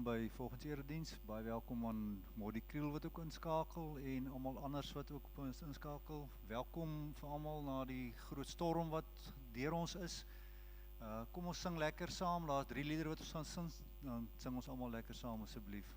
by volgens erediens, baie welkom aan Modi Kriel wat ook inskakel en almal anders wat ook op ons inskakel. Welkom vir almal na die groot storm wat deur ons is. Kom ons sing lekker saam, daar's 3 liedere wat ons gaan sing, dan sing ons almal lekker saam asseblief.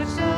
Zo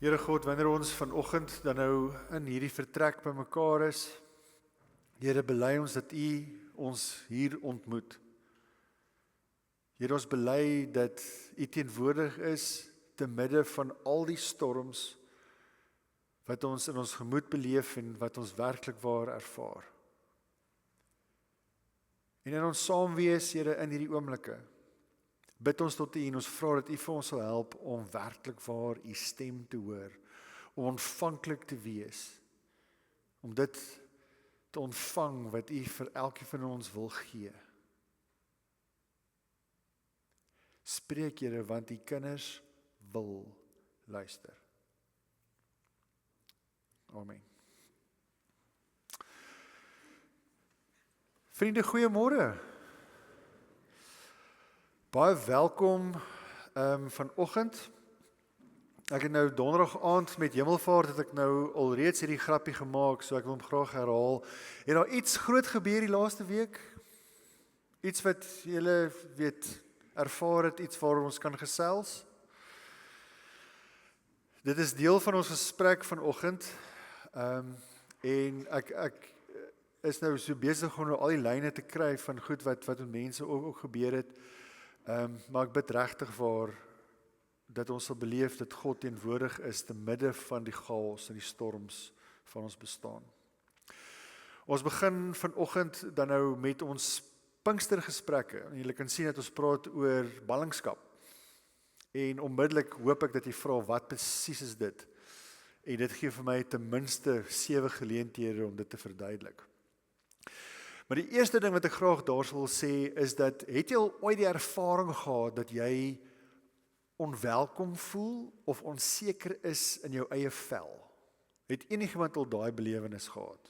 Here God, wanneer ons vanoggend dan nou in hierdie vertrek bymekaar is, Here, bely ons dat U ons hier ontmoet. Here, ons bely dat U teenwoordig is te midde van al die storms wat ons in ons gemoed beleef en wat ons werklik waar ervaar. En in ons saam wees, Here, in hierdie oomblikke, bid ons tot U en ons vra dat U vir ons sal help om werklik waar U stem te hoor, om ontvanklik te wees, om dit te ontvang wat U vir elkeen van ons wil gee. Spreek, Here, want U kinders wil luister. Amen. Vriende, goeiemôre. Baie welkom vanoggend. Ek het nou donderdag aand met Hemelvaart het ek nou alreeds hierdie grappie gemaak, so ek wil hom graag herhaal. Het daar iets groot gebeur die laaste week? Iets wat julle weet ervaar het, iets waar ons kan gesels? Dit is deel van ons gesprek vanoggend. En ek is nou so besig om nou al die lyne te kry van goed wat met mense ook gebeur het. Maar ek bid regtig vir dat ons sal beleef dat God teenwoordig is te midde van die chaos en die storms van ons bestaan. Ons begin vanoggend dan nou met ons Pinkstergesprekke. En julle kan sien dat ons praat oor ballingskap. En onmiddellik hoop ek dat jy vra wat presies is dit. En dit gee vir my ten minste 7 geleenthede om dit te verduidelik. Maar die eerste ding wat ek graag daar wil sê is dat, het jy al ooit die ervaring gehad dat jy onwelkom voel of onseker is in jou eie vel? Het enigiemand al daai belewenis gehad?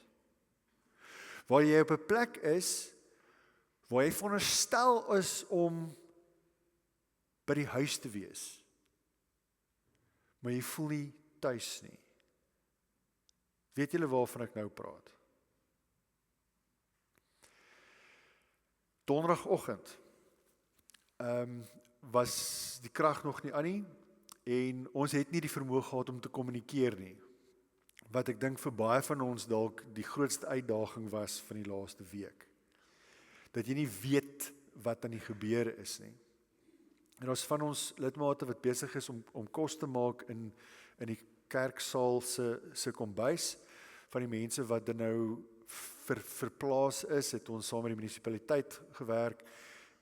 Waar jy op 'n plek is, waar jy veronderstel is om by die huis te wees, maar jy voel nie tuis nie. Weet julle waarvan ek nou praat? Donderdagoggend was die krag nog nie aan nie en ons het nie die vermoë gehad om te kommunikeer nie. Wat ek dink vir baie van ons dalk die grootste uitdaging was van die laaste week. Dat jy nie weet wat aan die gebeure is nie. En ons van ons lidmate wat besig is om kos te maak in die kerksaal se kombuis, van die mense wat dan nou verplaas is, het ons saam met die munisipaliteit gewerk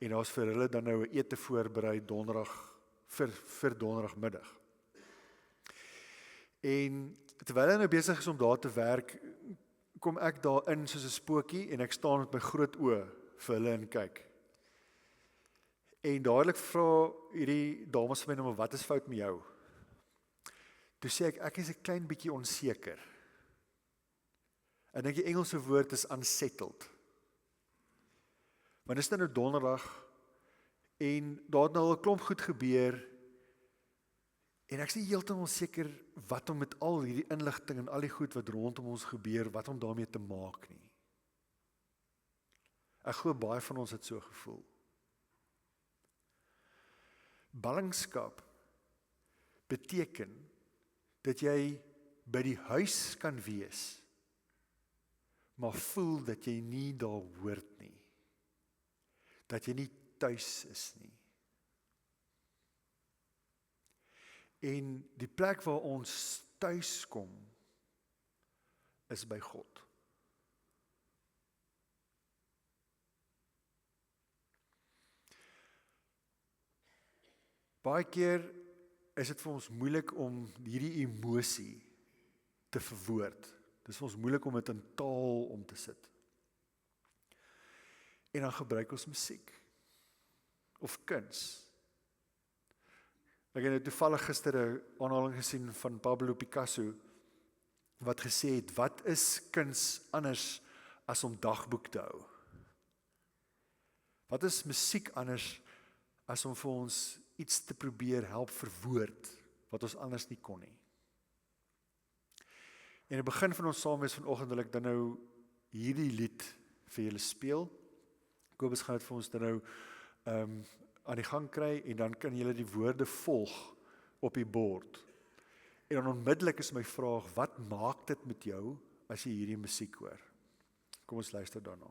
en daar's vir hulle dan nou 'n ete voorberei donderdag vir donderdagmiddag. En terwyl hy nou besig is om daar te werk, kom ek daar in soos 'n spookie en ek staan met my groot oë vir hulle en kyk. En dadelik vra hierdie dames vir my nou, wat is fout met jou? Toe sê ek is 'n klein bietjie onseker. En ek die Engelse woord is unsettled. Want dit is nou donderdag en daar het nou al 'n klomp goed gebeur en ek is nie heeltemal seker wat om met al hierdie inligting en al die goed wat rondom ons gebeur, wat om daarmee te maak nie. Ek glo baie van ons het so gevoel. Ballingskap beteken dat jy by die huis kan wees, maar voel dat jy nie daar hoort nie. Dat jy nie tuis is nie. En die plek waar ons tuis kom, is by God. Baie keer is dit vir ons moeilik om hierdie emosie te verwoord. Dit is vir ons moeilik om dit in taal om te sit. En dan gebruik ons musiek of kuns. Ek het toevallig gister 'n aanhaling gesien van Pablo Picasso wat gesê het, wat is kuns anders as om dagboek te hou? Wat is musiek anders as om vir ons iets te probeer help verwoord wat ons anders nie kon nie? En in die begin van ons saamwees vanoggend wil ek dan nou hierdie lied vir julle speel. Kobus gaan dit vir ons dan nou aan die gang kry en dan kan julle die woorde volg op die bord. En dan onmiddellik is my vraag, wat maak dit met jou as jy hierdie musiek hoor? Kom ons luister daarna.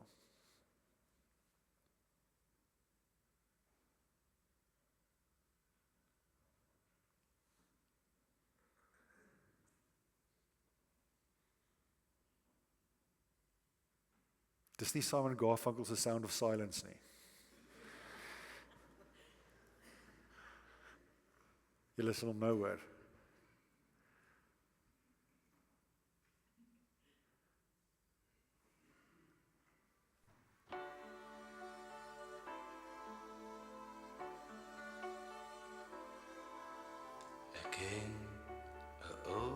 Dis nie Simon Garfunkel se Sound of Silence nie. Julle sal hom nou hoor. Ek ken 'n ou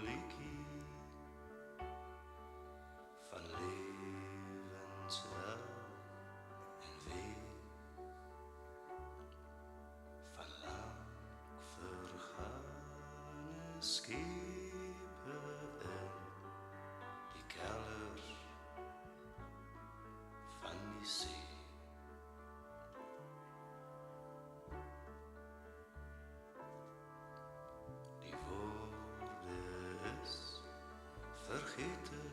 liedjie van lewenswel en weer van lang vergane skepe in die kelder van die see. Die woorde is vergeten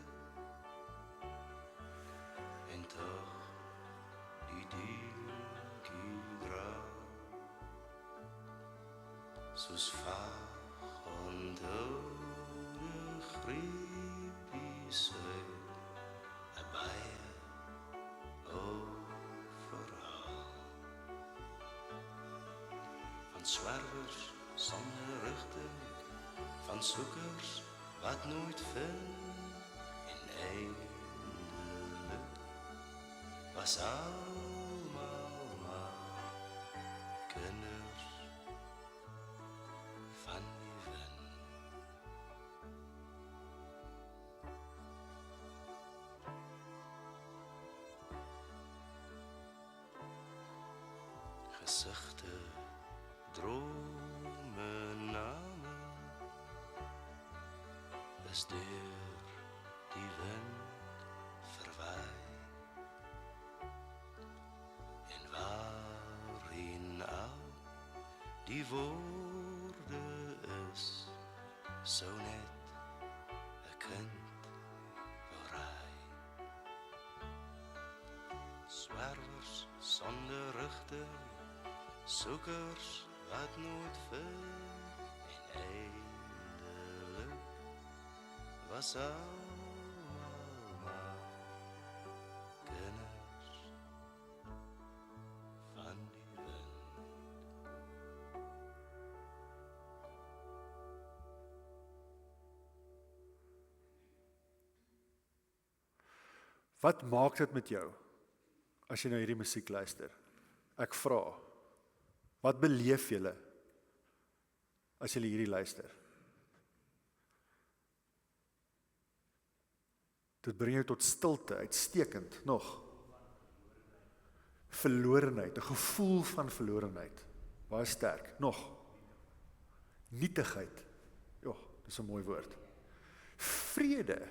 en toch die dingetjie dra soos vaag onthoude griepies uit 'n baie ou verhaal van swerwers sonder rigting, van soekers wat nooit vind en eindelik was almal maar kinders van die wind. Gesigte, drome, name is deur die wind verwaai. En waarin al die woorde is, sou net 'n kind wou raai. Swerwers sonder rigting, soekers wat nooit vind en eindelik was almal maar kinders van die wind. Wat maak dit met jou as jy na hierdie musiek luister? Ek vra, wat beleef julle as julle hierdie luister? Dit bring jou tot stilte, uitstekend, nog. Verlorenheid, 'n gevoel van verlorenheid, baie sterk, nog. Nietigheid, ja, dis 'n mooi woord. Vrede.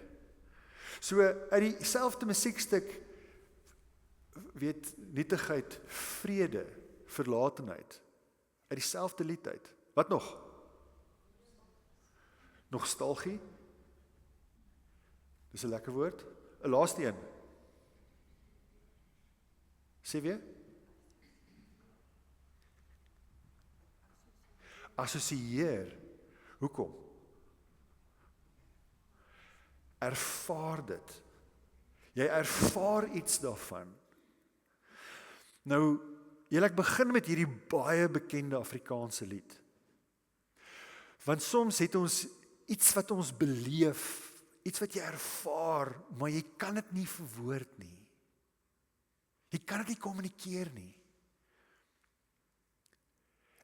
So uit dieselfde musiekstuk weet nietigheid, vrede, verlatenheid uit dieselfde lied uit. Wat nog? Nostalgie. Dis 'n lekker woord. 'n Laaste een. Sê weer? Assosieer. Hoekom? Ervaar dit. Jy ervaar iets daarvan. Nou, ek begin met hierdie baie bekende Afrikaanse lied. Want soms het ons iets wat ons beleef, iets wat jy ervaar, maar jy kan dit nie verwoord nie. Jy kan dit nie kommunikeer nie.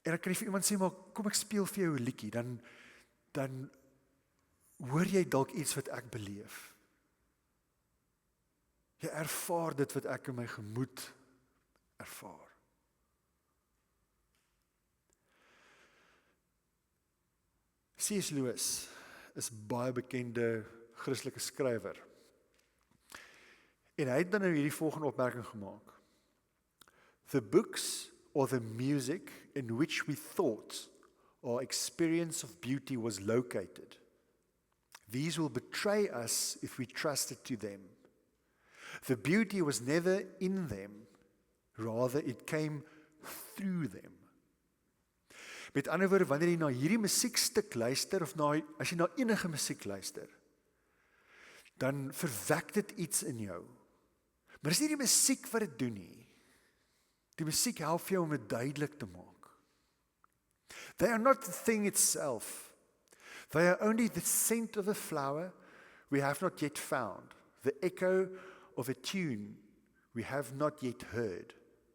En dan kan jy vir iemand sê, maar kom ek speel vir jou 'n liedjie, dan hoor jy dalk iets wat ek beleef. Jy ervaar dit wat ek in my gemoed ervaar. C.S. Lewis is baie bekende Christelike skrywer. En hy het dan nou hierdie volgende opmerking gemaak. The books or the music in which we thought our experience of beauty was located. These will betray us if we trusted to them. The beauty was never in them, rather it came through them. Met ander woorde, wanneer jy na hierdie musiekstuk luister, of as jy na enige musiek luister, dan verwek dit iets in jou. Maar dis nie die musiek wat dit doen nie. Die musiek help jou om dit duidelik te maak. They are not the thing itself. They are only the scent of a flower we have not yet found, the echo of a tune we have not yet heard,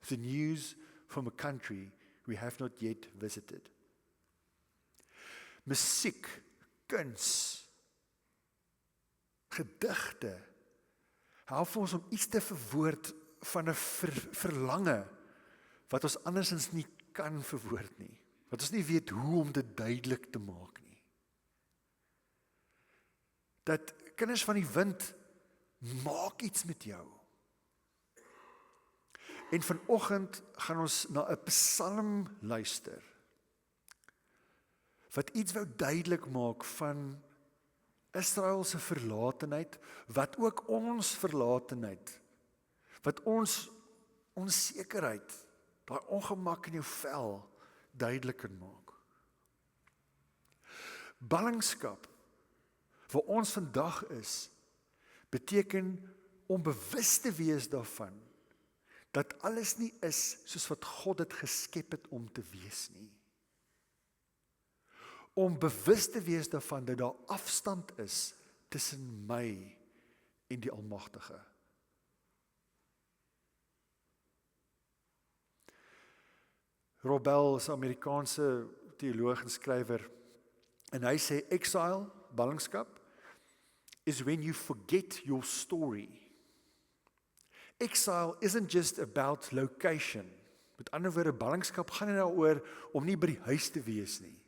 the news from a country we have not yet visited. Musiek, kuns, gedigte, help ons om iets te verwoord van 'n verlange wat ons andersins nie kan verwoord nie, wat ons nie weet hoe om dit duidelik te maak nie. Dat kinders van die wind maak iets met jou. En vanoggend gaan ons na 'n psalm luister, wat iets wou duidelik maak van Israel se verlatenheid, wat ook ons verlatenheid, wat ons onsekerheid, daai ongemak in jou vel duideliker maak. Ballingskap, waar ons vandag is, beteken om bewus te wees daarvan, dat alles nie is soos wat God dit geskep het om te wees nie. Om bewus te wees daarvan dat daar afstand is tussen my en die Almagtige. Rob Bell is 'n Amerikaanse teoloog en skrywer, en hy sê exile, ballingskap, is when you forget your story. Exile isn't just about location. Met ander woorde, ballingskap gaan nie daaroor om nie by die huis te wees nie.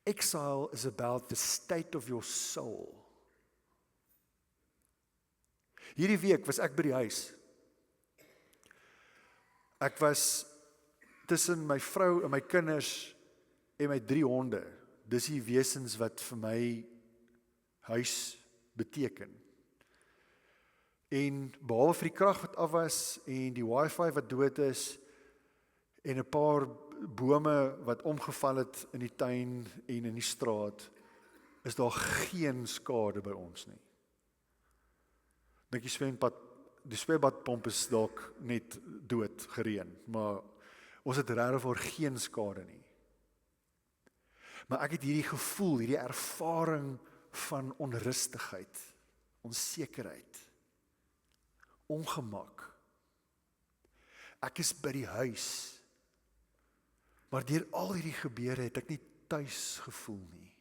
Exile is about the state of your soul. Hierdie week was ek by die huis. Ek was tussen my vrou en my kinders en my 3 honde. Dis die wesens wat vir my huis beteken. En behalwe vir die krag wat af was en die wifi wat dood is en 'n paar bome wat omgeval het in die tuin en in die straat, is daar geen skade by ons nie. Dink die swembadpomp is dalk net dood gereën, maar ons het regtig geen skade nie. Maar ek het hierdie gevoel, hierdie ervaring van onrustigheid, onsekerheid, ongemak. Ek is by die huis, maar deur al hierdie gebeure het ek nie tuis gevoel nie.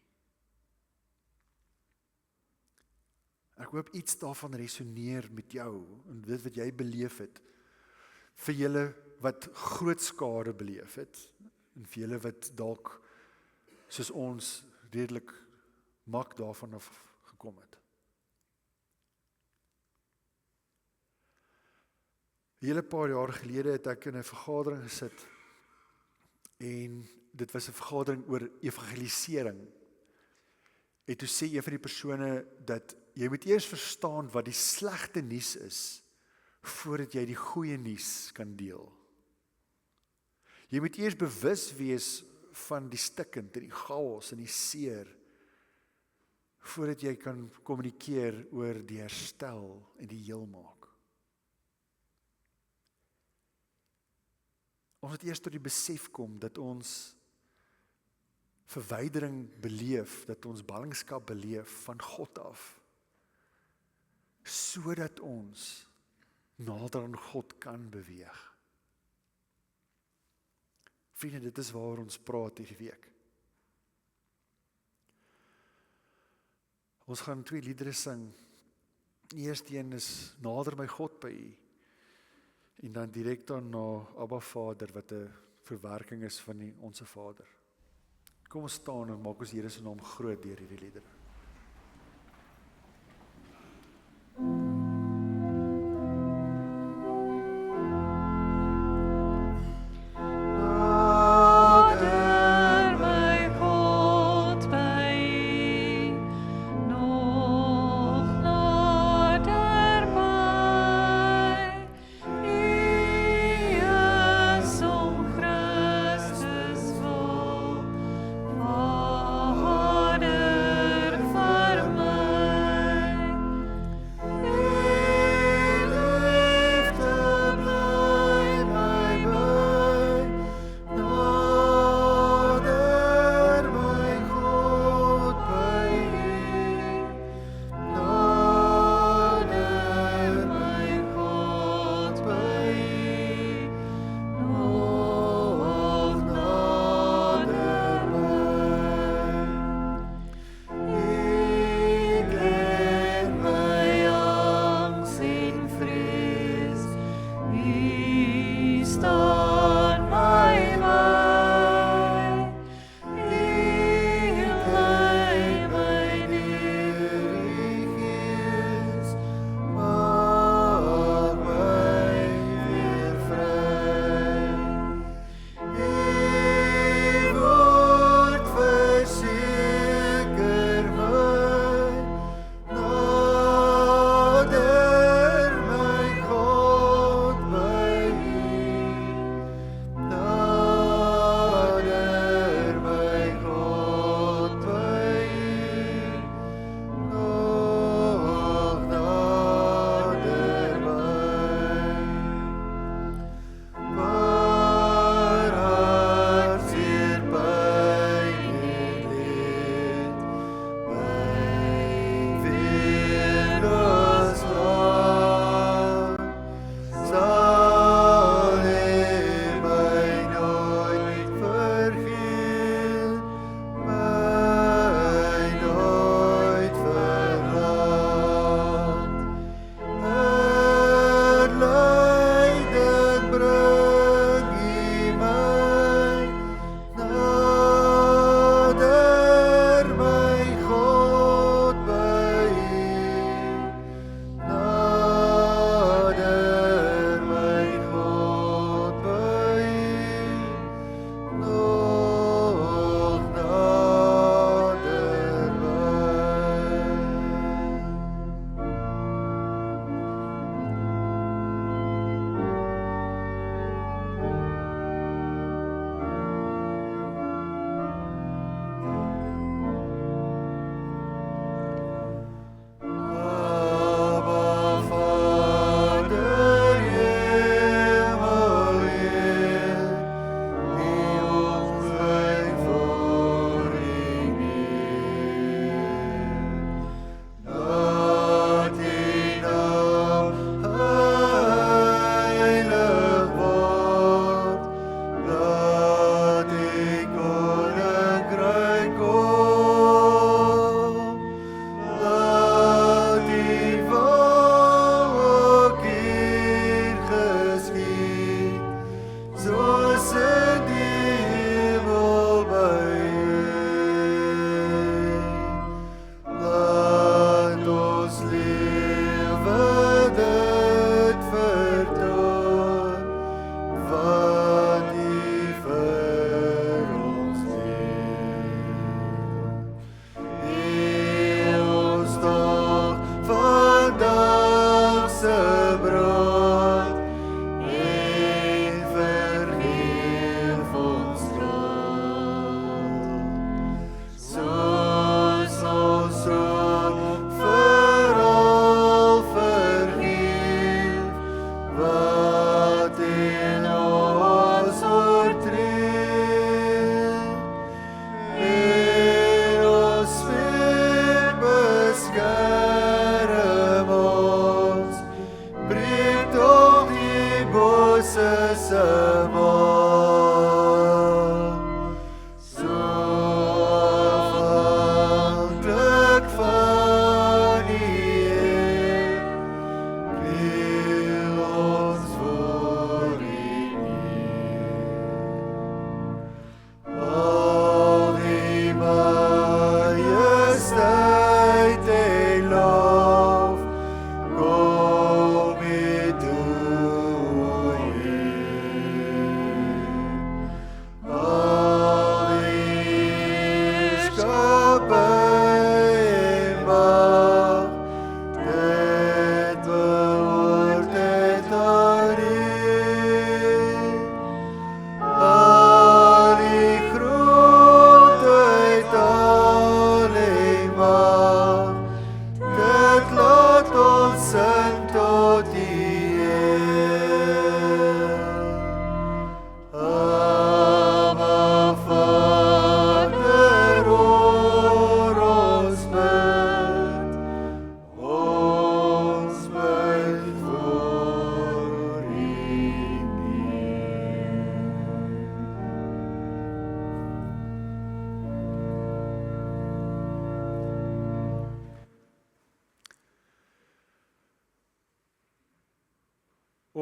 Ek hoop iets daarvan resoneer met jou en dit wat jy beleef het. Vir julle wat groot skade beleef het en vir julle wat dalk soos ons redelik mak daarvan af gekom het. 'n Hele paar jaar gelede het ek in 'n vergadering gesit en dit was 'n vergadering oor evangelisering. En toe sê een van die persone dat jy moet eers verstaan wat die slegte nuus is voordat jy die goeie nuus kan deel. Jy moet eers bewus wees van die stikkend en die chaos en die seer voordat jy kan kommunikeer oor die herstel en die heelmaak. Ons moet eers tot die besef kom dat ons verwydering beleef, dat ons ballingskap beleef van God af, sodat ons nader aan God kan beweeg. Vriende, dit is waar ons praat hierdie week. Ons gaan 2 liedere sing. Die eerste een is Nader my God by U. En dan direk daarna Abba Vader, wat 'n verwerking is van die Onse Vader. Kom ons staan en maak ons Here se naam groot deur hierdie liedere. Nader my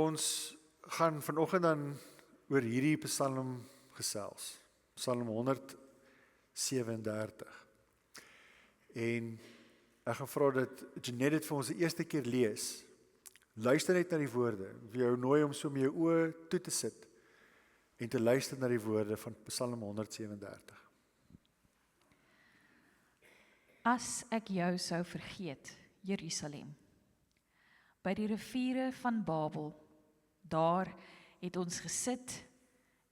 Ons gaan vanoggend dan oor hierdie Psalm gesels. Psalm 137. En ek gaan vra dat Jeanette dit vir ons die eerste keer lees. Luister net na die woorde. Ek wil jou nooi om so met jou oë toe te sit en te luister na die woorde van Psalm 137. As ek jou sou vergeet, Jerusalem, by die riviere van Babel, daar het ons gesit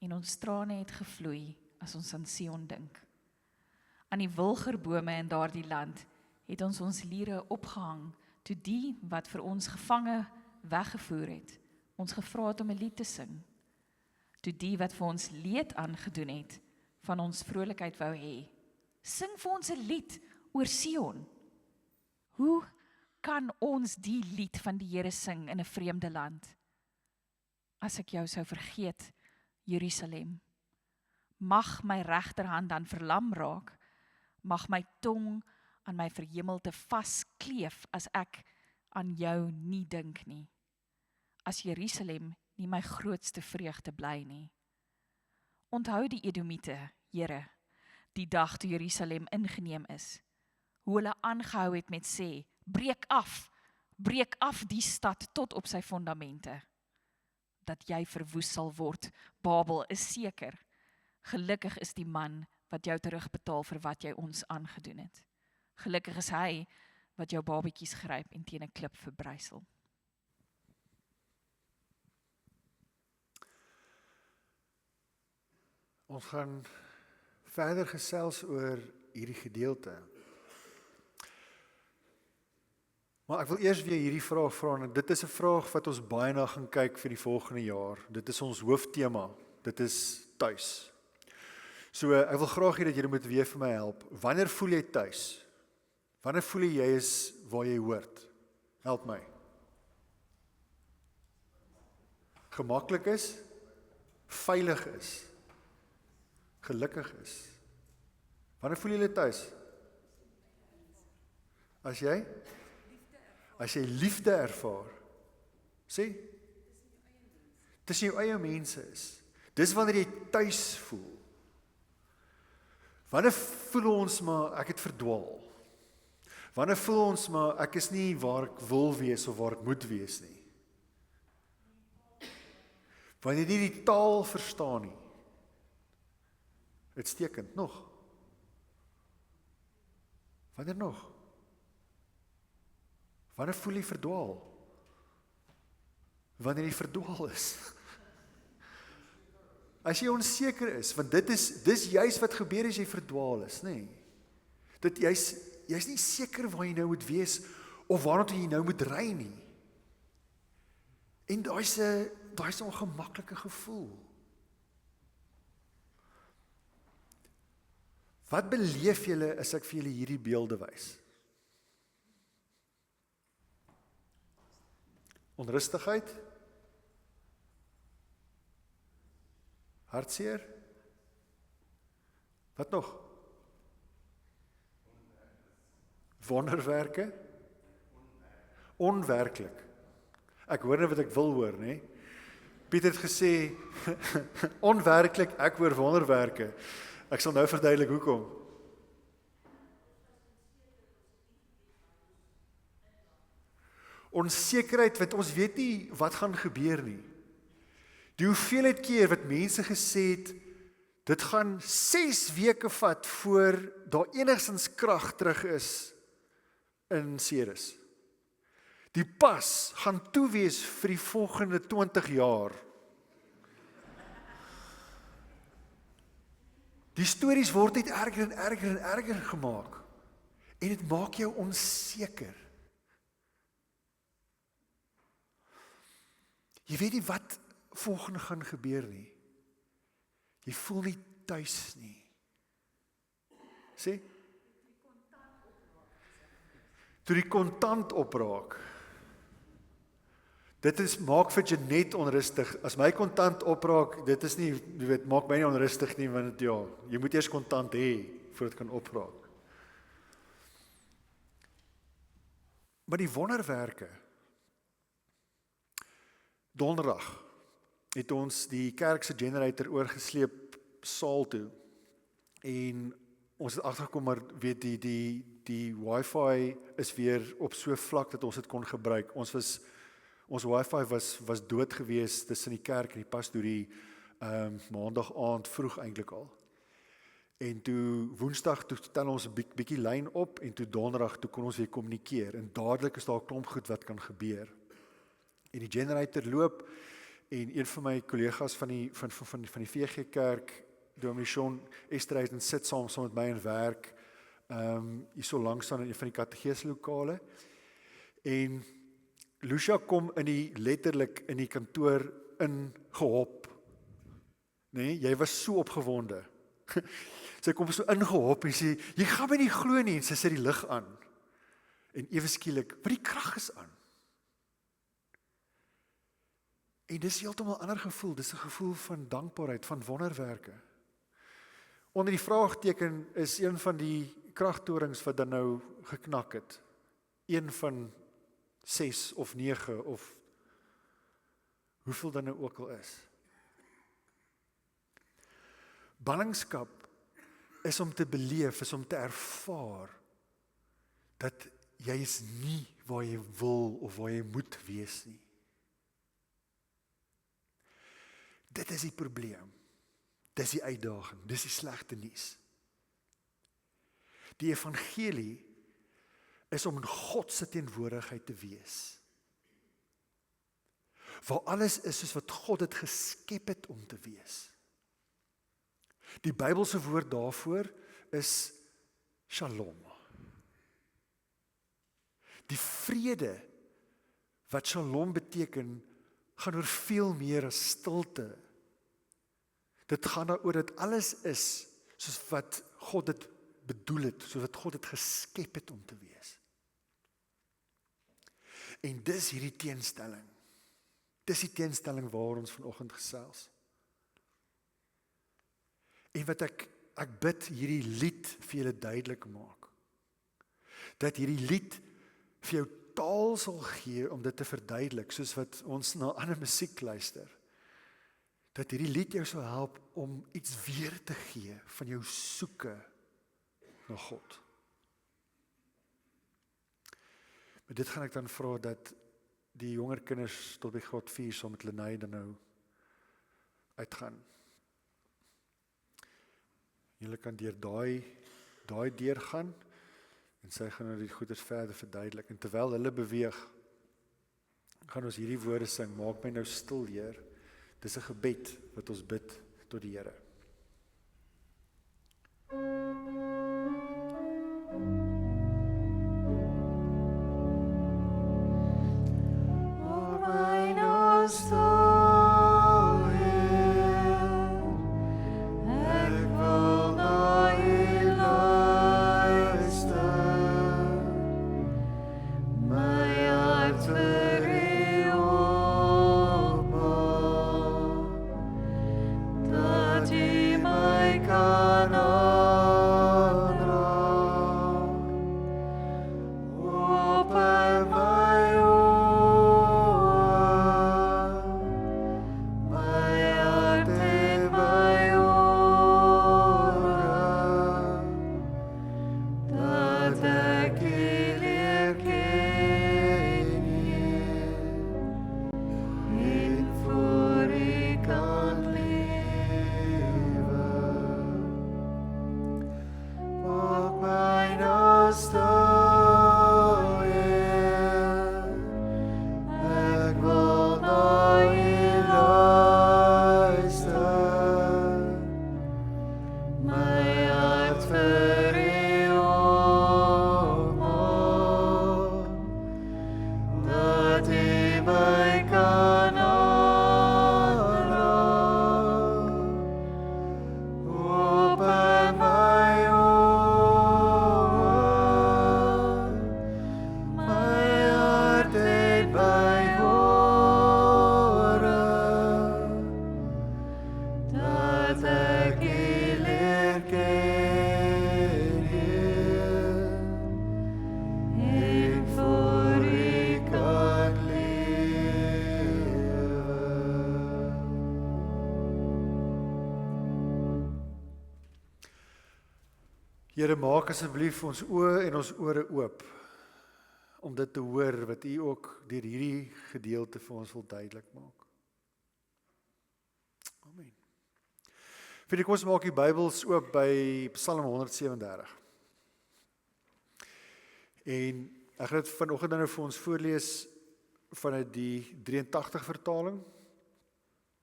en ons trane het gevloei as ons aan Sion dink. Aan die wilgerbome in daardie land het ons liere opgehang, toe die wat vir ons gevange weggevoer het, ons gevra het om 'n lied te sing. Toe die wat vir ons leed aangedoen het, van ons vrolikheid wou hê. Sing vir ons 'n lied oor Sion. Hoe kan ons die lied van die Here sing in 'n vreemde land? As ek jou sou vergeet, Jerusalem, mag my regterhand dan verlam raak, mag my tong aan my verhemelte vaskleef as ek aan jou nie dink nie. As Jerusalem nie my grootste vreugde bly nie. Onthou die Edomite, Here, die dag toe Jerusalem ingeneem is, hoe hulle aangehou het met sê, breek af die stad tot op sy fondamente. Dat jy verwoes sal word, Babel is seker. Gelukkig is die man wat jou terugbetaal vir wat jy ons aangedoen het. Gelukkig is hy wat jou babetjies gryp en teen 'n klip verbrysel. Ons gaan verder gesels oor hierdie gedeelte. Maar ek wil eers weer hierdie vraag vra, en dit is 'n vraag wat ons baie na gaan kyk vir die volgende jaar. Dit is ons hooftema. Dit is tuis. So ek wil graag hê dat julle moet weer vir my help. Wanneer voel jy tuis? Wanneer voel jy is waar jy hoort? Help my. Gemaklik is, veilig is, gelukkig is. Wanneer voel jy tuis? As jy liefde ervaar, sê, tussen jou eie mense is. Dis wanneer jy tuis voel. Wanneer voel ons maar ek het verdwaal? Wanneer voel ons maar ek is nie waar ek wil wees of waar ek moet wees nie? Wanneer jy nie die taal verstaan nie. Uitstekend, nog. Wanneer nog? Wanneer voel jy verdwaal? Wanneer jy verdwaal is. As jy onseker is, want dis juist wat gebeur as jy verdwaal is, nê? Dat jy's nie seker waar jy nou moet wees of waarna toe jy nou moet ry nie. En daai's 'n ongemaklike gevoel. Wat beleef julle as ek vir julle hierdie beelde wys? Onrustigheid? Hartseer? Wat nog? Wonderwerke? Onwerklik. Ek hoor net wat ek wil hoor, né? Pieter het gesê, onwerklik, ek hoor wonderwerke. Ek sal nou verduidelik hoekom. Onsekerheid, want ons weet nie wat gaan gebeur nie. Die hoeveelheid keer wat mense gesê het, dit gaan 6 weke vat voor daar enigstens krag terug is in Ceres. Die pas gaan toe wees vir die volgende 20 jaar. Die stories word net erger en erger en erger gemaak. En dit maak jou onseker. Jy weet nie wat volgende gaan gebeur nie. Jy voel nie tuis nie. Sê? Toe die kontant opraak. Dit maak vir Jeanette onrustig. As my kontant opraak, dit is nie, jy weet, maak my nie onrustig nie, want ja, jy moet eers kontant hê voordat dit kan opraak. Maar die wonderwerke, Donderdag het ons die kerk se generator oorgesleep saal toe. En ons het agtergekom, maar weet die wifi is weer op so vlak dat ons dit kon gebruik. Ons wifi was dood gewees tussen die kerk en die pastorie maandag aand vroeg eintlik al. En toe woensdag toe tel ons 'n bietjie lyn op en toe donderdag toe kon ons weer kommunikeer en dadelik is daar 'n klomp goed wat kan gebeur. En die generator loop en een van my kollegas van die VG Kerk, Dominee Sean Esterhuizen sit saam met my in werk, hier so langs aan in een van die kategeeslokale. En Lucia kom letterlik in die kantoor ingehop. Nee, jy was so opgewonde. Sy kom so ingehop en sê, jy gaan my nie glo nie, en sy sit die lig aan. En ewe skielik, maar die krag is aan. En dis heeltemal 'n ander gevoel, dis 'n gevoel van dankbaarheid, van wonderwerke. Onder die vraagteken is een van die kragtorings wat dan nou geknak het. Een van 6 of 9 of hoeveel dan nou ook al is. Ballingskap is om te beleef, is om te ervaar dat jy is nie waar jy wil of waar jy moet wees nie. Dit is die probleem. Dis die uitdaging, dis die slegte nuus. Die evangelie is om in God se teenwoordigheid te wees. Waar alles is soos wat God dit geskep het om te wees. Die Bybelse woord daarvoor is shalom. Die vrede wat shalom beteken, gaan oor veel meer as stilte. Dit gaan daaroor dat alles is soos wat God dit bedoel het, soos wat God dit geskep het om te wees. En dis hierdie teenstelling. Dis die teenstelling waar ons vanoggend gesels. En wat ek bid hierdie lied vir julle duidelik maak. Dat hierdie lied vir jou taal sal gee om dit te verduidelik, soos wat ons na ander musiek luister. Dat hierdie lied jou sal help om iets weer te gee van jou soeke na God. Maar dit gaan ek dan vra dat die jonger kinders tot by God 4 saam met Lenay dan nou uitgaan. Julle kan deur daai deur gaan en sy gaan nou die goeders verder verduidelik. En terwyl hulle beweeg, gaan ons hierdie woorde sing, maak my nou stil, Heer. Dis 'n gebed wat ons bid tot die Here. Maak my nou stil. Here, maak asseblief ons oë en ons ore oop om dit te hoor wat U ook deur hierdie gedeelte vir ons wil duidelik maak. Amen. Vriende, kom ons maak die Bybels oop by Psalm 137. En ek gaan dit vanoggend nou vir ons voorlees vanuit die 83 vertaling.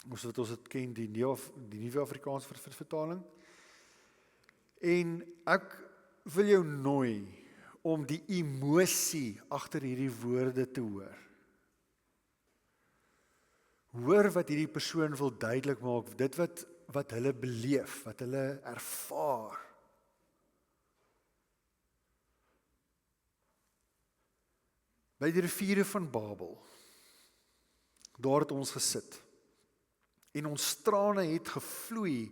Ons het ken, die Nuwe Afrikaanse vertaling. En ek wil jou nooi om die emosie agter hierdie woorde te hoor. Hoor wat hierdie persoon wil duidelik maak, dit wat hulle beleef, wat hulle ervaar. By die riviere van Babel, daar het ons gesit, en ons trane het gevloei,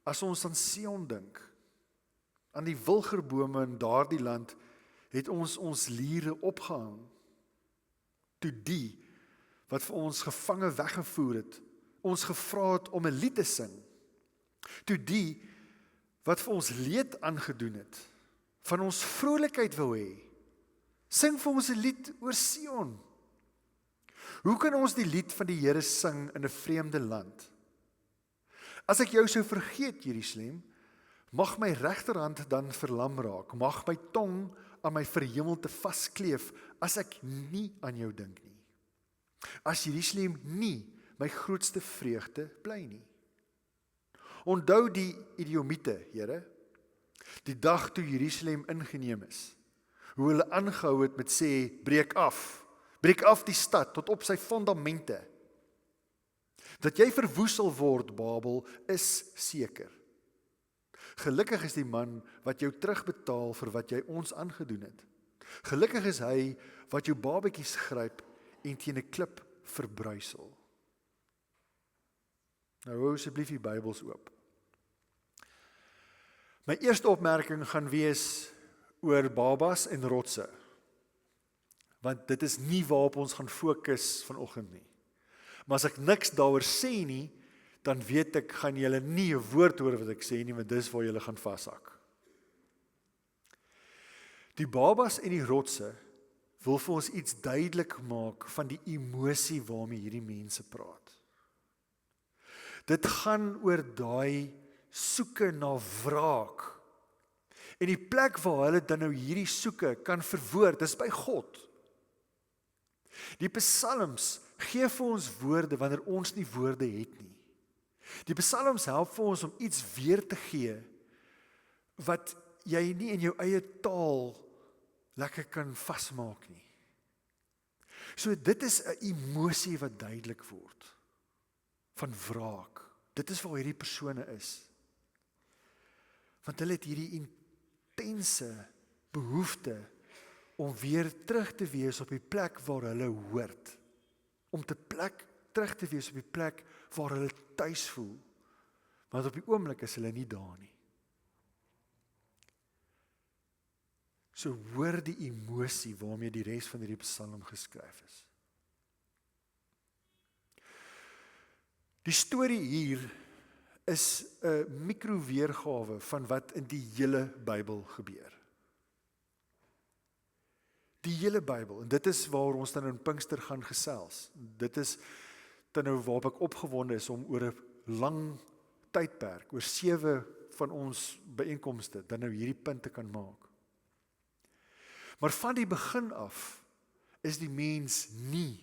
as ons aan Sion dink. Aan die wilgerbome in daardie land, het ons liere opgehang. Toe die, wat vir ons gevange weggevoer het, ons gevra het om 'n lied te sing. Toe die, wat vir ons leed aangedoen het, van ons vrolikheid wou hê, sing vir ons 'n lied oor Sion. Hoe kan ons die lied van die Here sing in 'n vreemde land? As ek jou sou vergeet, Jerusalem, mag my regterhand dan verlam raak, mag my tong aan my verhemelte vaskleef, as ek nie aan jou dink nie. As Jerusalem nie my grootste vreugde bly nie. Onthou die idiomiete, Here, die dag toe Jerusalem ingeneem is, hoe hulle aangehou het met sê, breek af die stad tot op sy fondamente. Dat jy verwoes sal word, Babel, is seker. Gelukkig is die man wat jou terugbetaal vir wat jy ons aangedoen het. Gelukkig is hy wat jou babetjies gryp en teen 'n klip verbruisel. Nou hou asseblief die Bybels oop. My eerste opmerking gaan wees oor babas en rotse. Want dit is nie waarop ons gaan fokus vanoggend nie. Maar as ek niks daaroor sê nie, dan weet ek, gaan julle nie 'n woord hoor wat ek sê nie, want dis waar julle gaan vashak. Die babas en die rotse wil vir ons iets duidelik maak van die emosie waarmee hierdie mense praat. Dit gaan oor daai soeke na wraak. En die plek waar hulle dan nou hierdie soeke kan verwoord, dis by God. Die psalms gee vir ons woorde wanneer ons nie woorde het nie. Die psalms help vir ons om iets weer te gee wat jy nie in jou eie taal lekker kan vasmaak nie. So dit is 'n emosie wat duidelik word van wraak. Dit is waar hierdie persone is. Want hulle het hierdie intense behoefte om weer terug te wees op die plek waar hulle hoort. Om terug te wees op die plek waar hulle tuis voel. Want op die oomblik is hulle nie daar nie. So hoor die emosie waarmee die res van hierdie psalm geskryf is. Die storie hier is 'n mikroweergawe van wat in die hele Bybel gebeur. Die hele Bybel, en dit is waar ons dan in Pinkster gaan gesels. Dit is dan nou waarop ek opgewonde is om oor 'n lang tydperk, oor 7 van ons byeenkomste, dan nou hierdie punt te kan maak. Maar van die begin af is die mens nie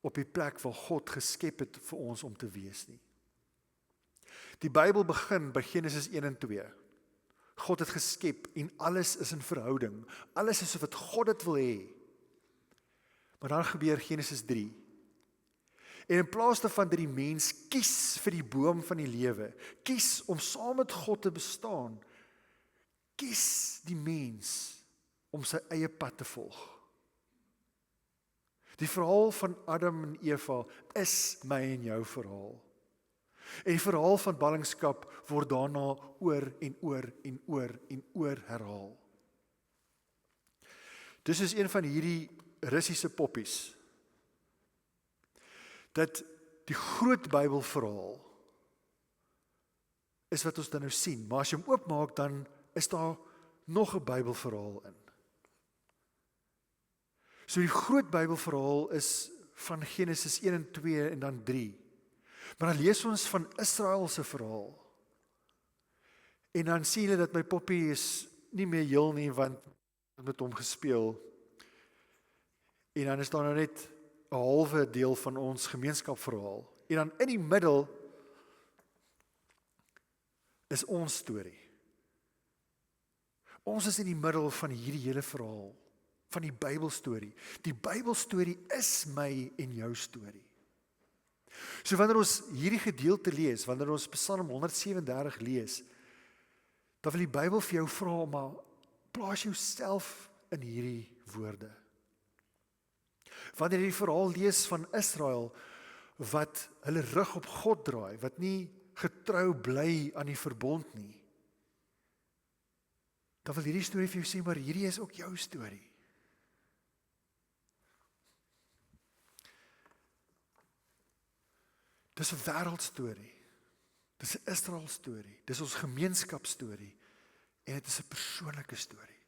op die plek waar God geskep het vir ons om te wees nie. Die Bybel begin by Genesis 1 en 2. God het geskep en alles is in verhouding. Alles is wat God dit wil hê. Maar dan gebeur Genesis 3. En in plaas daarvan dat die mens kies vir die boom van die lewe, kies om saam met God te bestaan, kies die mens om sy eie pad te volg. Die verhaal van Adam en Eva is my en jou verhaal. En die verhaal van ballingskap word daarna oor en oor en oor en oor herhaal. Dis is een van hierdie Russiese poppies, dat die groot Bybelverhaal is wat ons dan nou sien, maar as jy hom oopmaak, dan is daar nog 'n Bybelverhaal in. So die groot Bybelverhaal is van Genesis 1 en 2 en dan 3. Maar dan lees ons van Israel se verhaal. En dan sien hulle dat my poppie is nie meer heel nie, want het met hom gespeel. En dan is daar nou net 'n halwe deel van ons gemeenskapverhaal. En dan in die middel is ons storie. Ons is in die middel van hierdie hele verhaal, van die Bybelstorie. Die Bybelstorie is my en jou storie. So wanneer ons hierdie gedeelte lees, wanneer ons Psalm 137 lees, dan wil die Bybel vir jou vra, maar plaas jouself in hierdie woorde. Wanneer jy die verhaal lees van Israel, wat hulle rug op God draai, wat nie getrou bly aan die verbond nie, dan wil hierdie storie vir jou sê, maar hierdie is ook jou storie. Dis 'n wêreldstorie. Dis 'n Israel storie. Dis ons gemeenskapstorie. En dit is 'n persoonlike storie.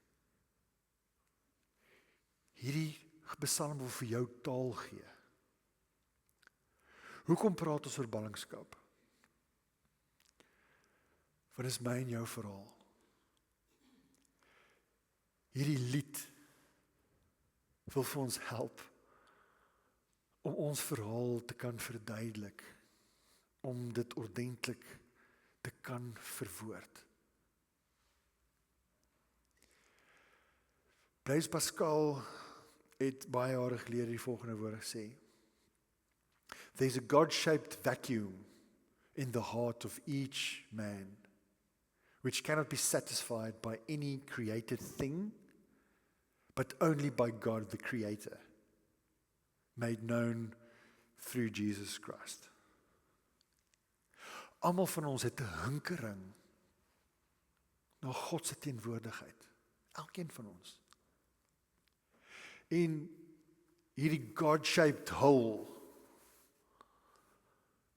Hierdie Psalm wil vir jou taal gee. Hoekom praat ons oor ballingskap? Wat is my en jou verhaal? Hierdie lied wil vir ons help om ons verhaal te kan verduidelik, om dit ordentlik te kan verwoord. Blaise Pascal het baie jare gelede die volgende woorde gesê: There's a God-shaped vacuum in the heart of each man, which cannot be satisfied by any created thing, but only by God the Creator, made known through Jesus Christ. Almal van ons het 'n hinkering na God se teenwoordigheid. Elkeen van ons. En hierdie God-shaped hole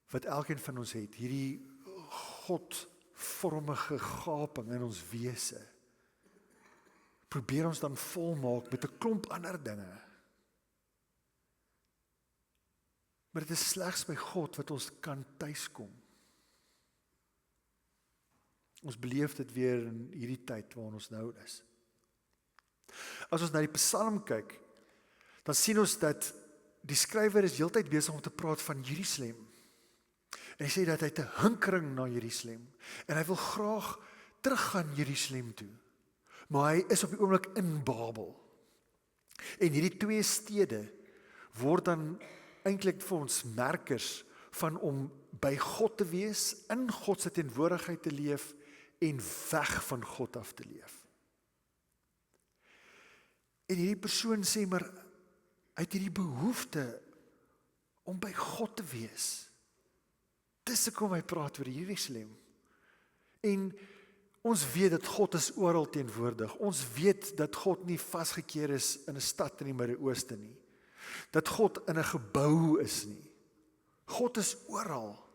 wat elkeen van ons het, hierdie godvormige gaping in ons wese, probeer ons dan volmaak met 'n klomp ander dinge. Maar dit is slegs by God wat ons kan tuiskom. Ons beleef dit weer in hierdie tyd waarin ons nou is. As ons na die Psalm kyk, dan sien ons dat die skrywer is heeltyd besig om te praat van Jerusalem. En hy sê dat hy het 'n hinkering na Jerusalem. En hy wil graag teruggaan Jerusalem toe. Maar hy is op die oomblik in Babel. En hierdie twee stede word dan eintlik vir ons merkers van om by God te wees, in God se teenwoordigheid te leef en weg van God af te leef. En hierdie persoon sê maar, hy het hierdie behoefte om by God te wees. Dis hoekom hy praat oor Jerusalem. En ons weet dat God is oral teenwoordig. Ons weet dat God nie vasgekeer is in 'n stad in die Midde-Ooste nie. Dat God in 'n gebou is nie. God is oral.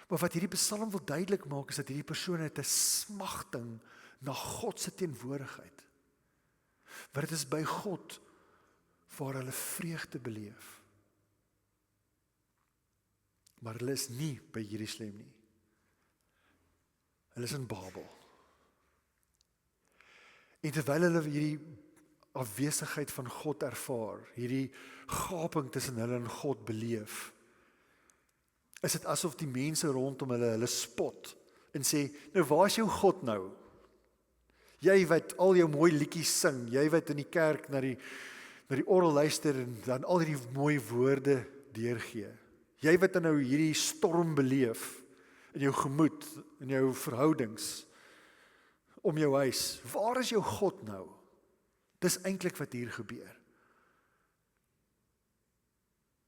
Maar wat hierdie Psalm wil duidelik maak, is dat hierdie persoon het 'n smagting na God se teenwoordigheid. Want dit is by God waar hulle vreugde beleef. Maar hulle is nie by Jerusalem nie. Hulle is in Babel. En terwyl hulle hierdie afwesigheid van God ervaar, hierdie gaping tussen hulle en God beleef, is dit asof die mense rondom hulle spot en sê, nou waar is jou God nou? Jy wat al jou mooi liedjies sing, jy wat in die kerk na die orgel luister en dan al die mooi woorde deurgee. Jy wat nou hierdie storm beleef in jou gemoed, in jou verhoudings, om jou huis. Waar is jou God nou? Dis eintlik wat hier gebeur.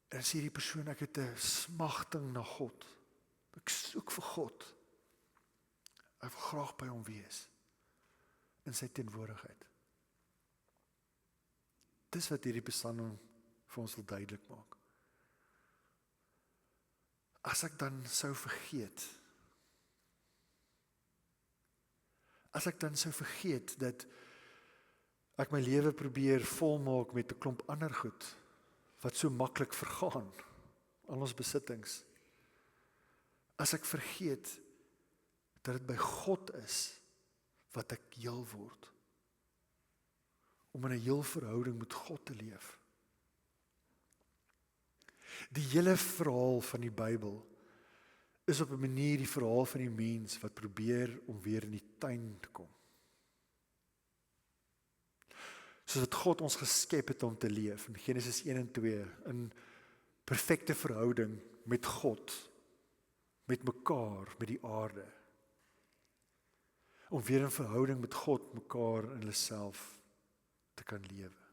En sê die persoon, ek het 'n smagting na God. Ek soek vir God. Ek wil graag by hom wees. In sy teenwoordigheid. Dis wat hierdie Psalm vir ons wil duidelik maak. As ek dan sou vergeet as ek dan sou vergeet dat ek my lewe probeer volmaak met 'n klomp ander goed wat so maklik vergaan, al ons besittings. As ek vergeet dat dit by God is wat ek heel word, om in 'n heel verhouding met God te leef. Die hele verhaal van die Bybel is op 'n manier die verhaal van die mens wat probeer om weer in die tuin te kom. Soos wat God ons geskep het om te leef, in Genesis 1 en 2, in perfekte verhouding met God, met mekaar, met die aarde. Om weer in verhouding met God, mekaar en hulle self te kan lewe.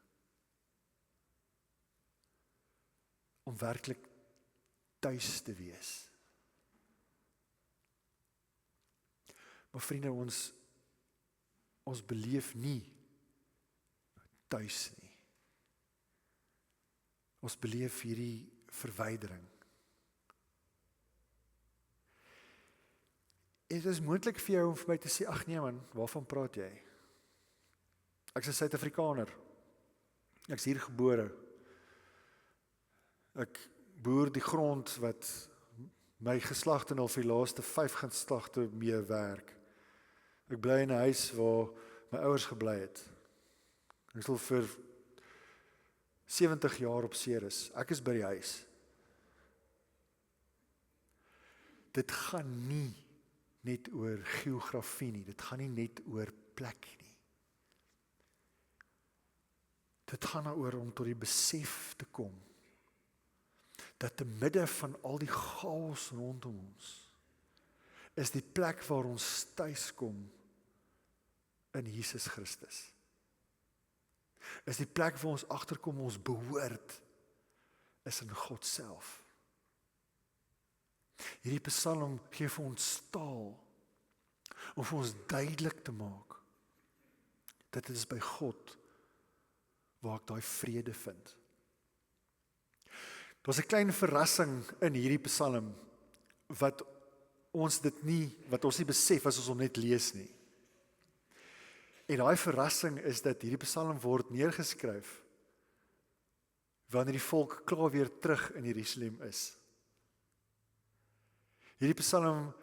Om werklik tuis te wees. Maar vriende, ons beleef nie tuis nie. Ons beleef hierdie verwydering. En dit is moontlik vir jou om vir my te sê, ag nee man, waarvan praat jy? Ek's 'n Suid-Afrikaner. Ek's hier gebore. Ek boer die grond wat my geslagte al vir die laaste 5 geslagte mee werk. Ek bly in 'n huis waar my ouers gebly het. Ek is al vir 70 jaar op Ceres. Ek is by die huis. Dit gaan nie net oor geografie nie. Dit gaan nie net oor plek nie. Dit gaan daaroor om tot die besef te kom dat te midde van al die chaos rondom ons is die plek waar ons tuis kom in Jesus Christus. Is die plek waar ons agterkom ons behoort is in God self. Hierdie Psalm gee vir ons taal om vir ons duidelik te maak dat dit is by God waar ek daai vrede vind. Daar's 'n klein verrassing in hierdie Psalm wat ons nie besef as ons hom net lees nie. En daai verrassing is dat hierdie Psalm word neergeskryf wanneer die volk klaar weer terug in Jerusalem is. Hierdie Psalm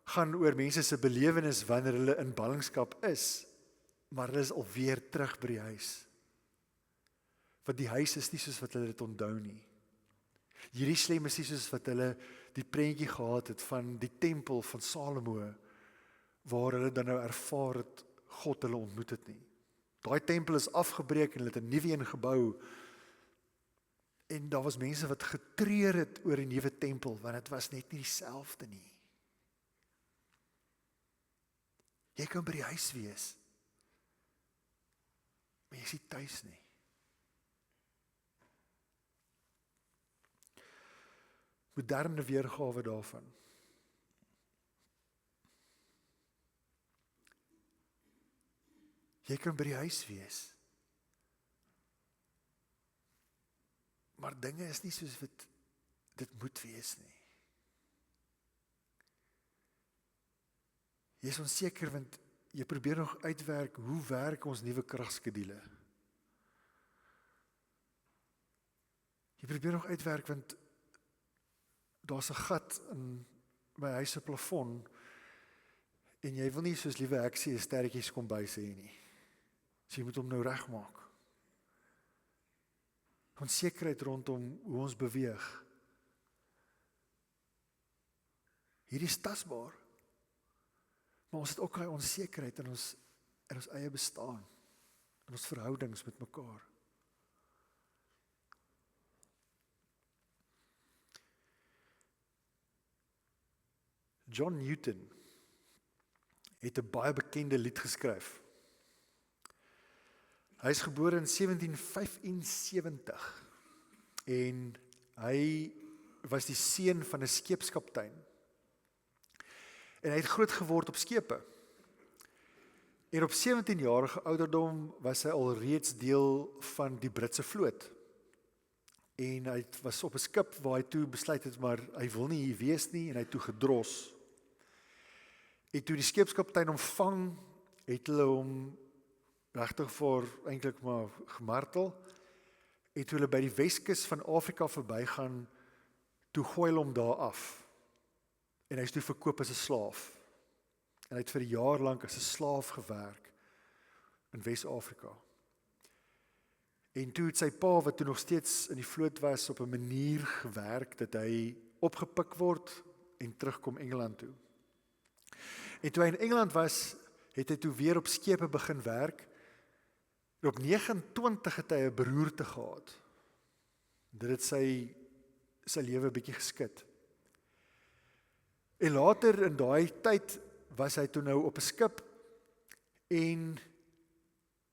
gaan oor mense se belewenis wanneer hulle in ballingskap is, maar hulle is alweer terug by die huis. Want die huis is nie soos wat hulle dit onthou nie. Jerusalem is nie soos wat hulle die prentjie gehad het van die tempel van Salomo, waar hulle dan nou ervaar het God hulle ontmoet het nie. Daai tempel is afgebreek en hulle het 'n nuwe een gebou. En daar was mense wat getreur het oor die nuwe tempel, want dit was net nie dieselfde nie. Jy kan by die huis wees, maar jy is nie tuis nie. Moderne weergawe daarvan. Jy kan by die huis wees, maar dinge is nie soos wat dit moet wees nie. Jy is onseker want jy probeer nog uitwerk hoe werk ons nuwe kragskedule. Jy probeer nog uitwerk want daar's 'n gat in my huis se plafon en jy wil nie soos liewe heksie 'n sterretjies kom by sê nie. So jy moet hom nou regmaak. Onsekerheid rondom hoe ons beweeg. Hierdie is tasbaar. Maar ons het ook daai onsekerheid in ons eie bestaan, in ons verhoudings met mekaar. John Newton het 'n baie bekende lied geskryf. Hy is gebore in 1775 en hy was die seun van 'n skeepskaptein. En hy het groot geword op skepe. En op 17-jarige ouderdom was hy al reeds deel van die Britse vloot. En hy was op 'n skip waar hy toe besluit het, maar hy wil nie hier wees nie en hy toe gedros. En toe die skeepskaptein hom vang het hulle hom regtig voor eintlik maar gemartel, en toe hulle by die Weskus van Afrika verbygaan, toe gooi hulle hom daar af, en hy is toe verkoop as 'n slaaf, en hy het vir 'n jaar lank as 'n slaaf gewerk, in Wes-Afrika. En toe het sy pa, wat toe nog steeds in die vloot was, op 'n manier gewerk, dat hy opgepik word, en terugkom Engeland toe. En toe hy in Engeland was, het hy toe weer op skepe begin werk, en op 29 het hy 'n beroerte gehad. Dit het sy lewe bietjie geskit. En later in daai tyd was hy toe nou op 'n skip, en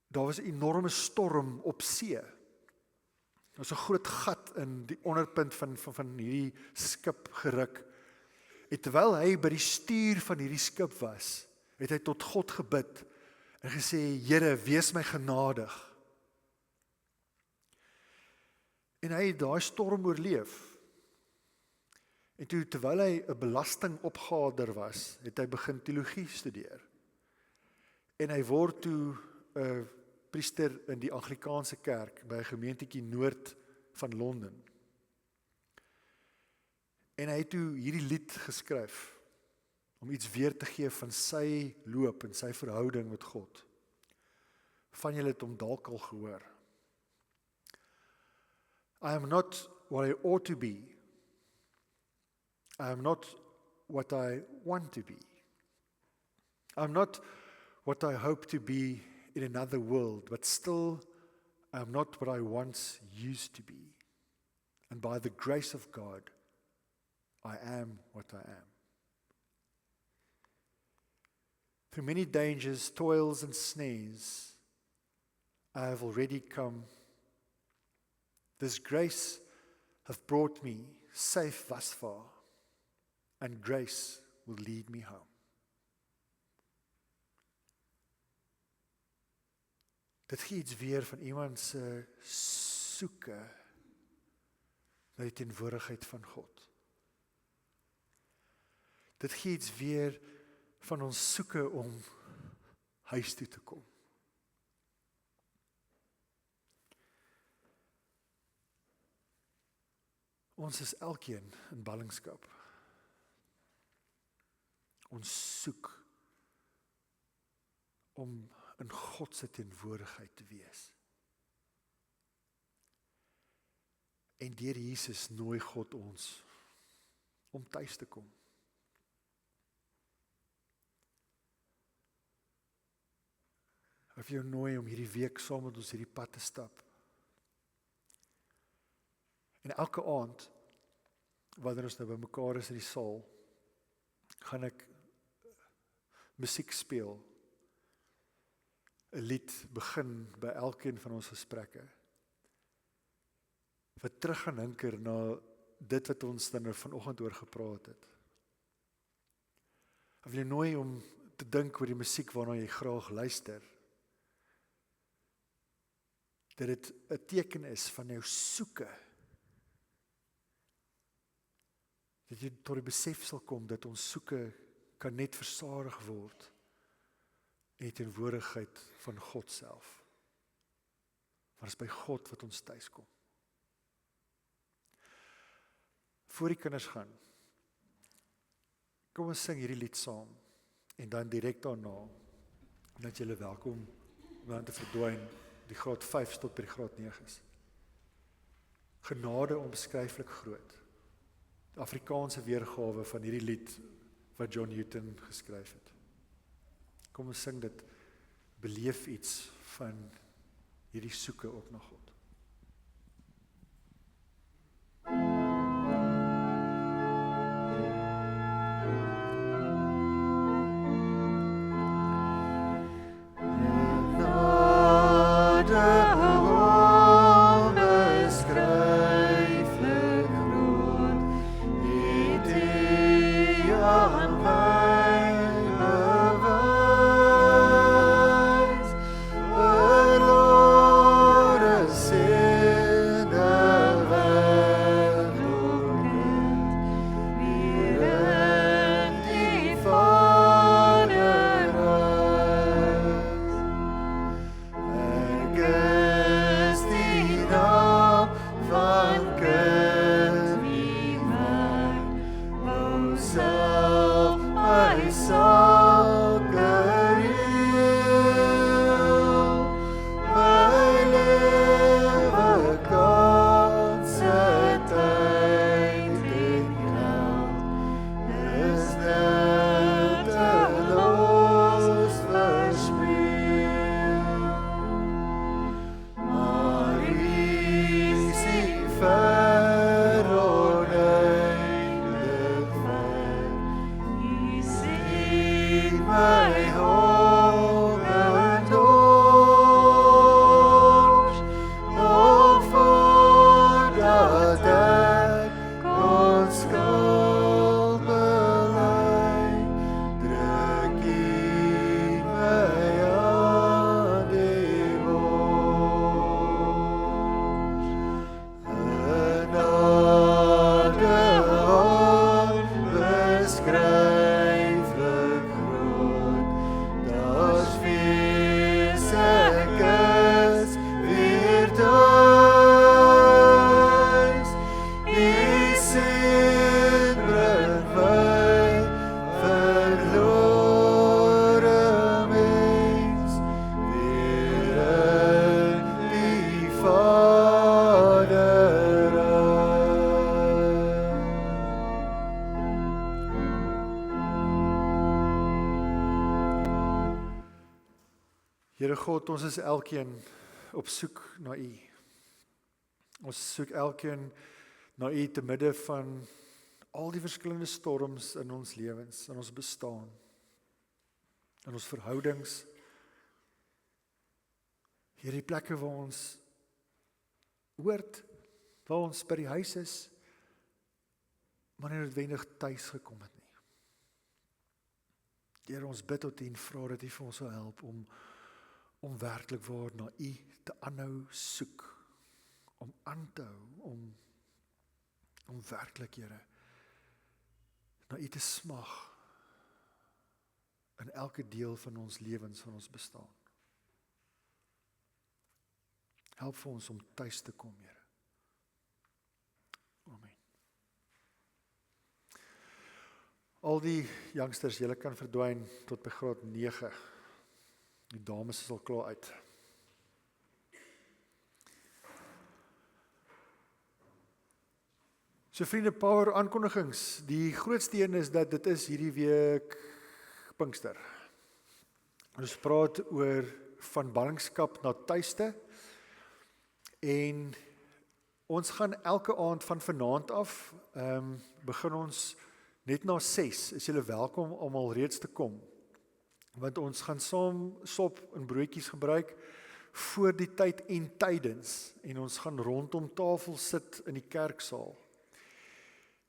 daar was 'n enorme storm op see. Daar was 'n groot gat in die onderpunt van hierdie skip geruk. En terwyl hy by die stuur van hierdie skip was, het hy tot God gebid en gesê, Here, wees my genadig. En hy het daai storm oorleef. En toe, terwyl hy 'n belastingopgader was, het hy begin teologie studeer. En hy word toe 'n priester in die Anglikaanse kerk by 'n gemeentetjie noord van Londen. En hy het toe hierdie lied geskryf om iets weer te gee van sy loop en sy verhouding met God. Van julle het hom dalk al gehoor. I am not what I ought to be. I am not what I want to be. I am not what I hope to be in another world, but still I am not what I once used to be. And by the grace of God, I am what I am. Through many dangers, toils and snares, I have already come. This grace hath brought me safe thus far, and grace will lead me home. Dit gee iets weer van iemand se soeke na die teenwoordigheid van God. Dit gee iets weer van ons soeke om huis toe te kom. Ons is elkeen in ballingskap. Ons soek om in God se teenwoordigheid te wees. En deur Jesus nooi God ons om tuis te kom. Ek wil jou nooi om hierdie week saam met ons hierdie pad te stap. En elke aand, wanneer ons nou by mekaar is in die saal, gaan ek musiek speel. 'n lied begin by elkeen van ons gesprekke. Wat terug gaan hinker na dit wat ons dan nou vanoggend oor gepraat het. Ek wil jou nooi om te dink oor die musiek waarna jy graag luister. Dat dit 'n teken is van jou soeke. Dat jy tot die besef sal kom dat ons soeke kan net versadig word in die teenwoordigheid van God self. Maar is by God wat ons tuis kom. Voor die kinders gaan, kom ons sing hierdie lied saam, en dan direk daarna, dat julle welkom om dan te verdwyn, die graad 5 tot by die graad 9 is. Genade onbeskryflik groot. Die Afrikaanse weergawe van hierdie lied wat John Newton geskryf het. Kom ons sing dit, beleef iets van hierdie soeke ook na God. Lord my honger dors, nog voordat ek ons skuld bely, druk U my aan die bors. Genade onbeskryflik groot, daar's wees ek is weer thuis. U seën bring my verlore mens weer in die Vaderhuis. Here God, ons is elkeen op soek na U. Ons soek elkeen na U te midde van al die verskillende storms in ons lewens, in ons bestaan, in ons verhoudings. Here, die plekke waar ons hoort, waar ons by die huis is, maar nie noodwendig tuis gekom het nie. Here, ons bid tot U en vra dat U vir ons sal help om werklik waar na U te aanhou soek, om aan te hou, om werklik, Here, na U te smag in elke deel van ons lewens, van ons bestaan. Help vir ons om tuis te kom, Here. Amen. Al die youngsters, julle kan verdwyn tot by graad 9. Die dames is al klaar uit. So vriende, power aankondigings. Die grootste een is dat dit is hierdie week Pinkster. Ons praat oor van ballingskap na tuiste. En ons gaan elke aand van vanaand af, begin ons net na 6. Is julle welkom om al reeds te kom. Want ons gaan saam sop en broodjies gebruik voor die tyd en tydens. En ons gaan rondom tafel sit in die kerksaal.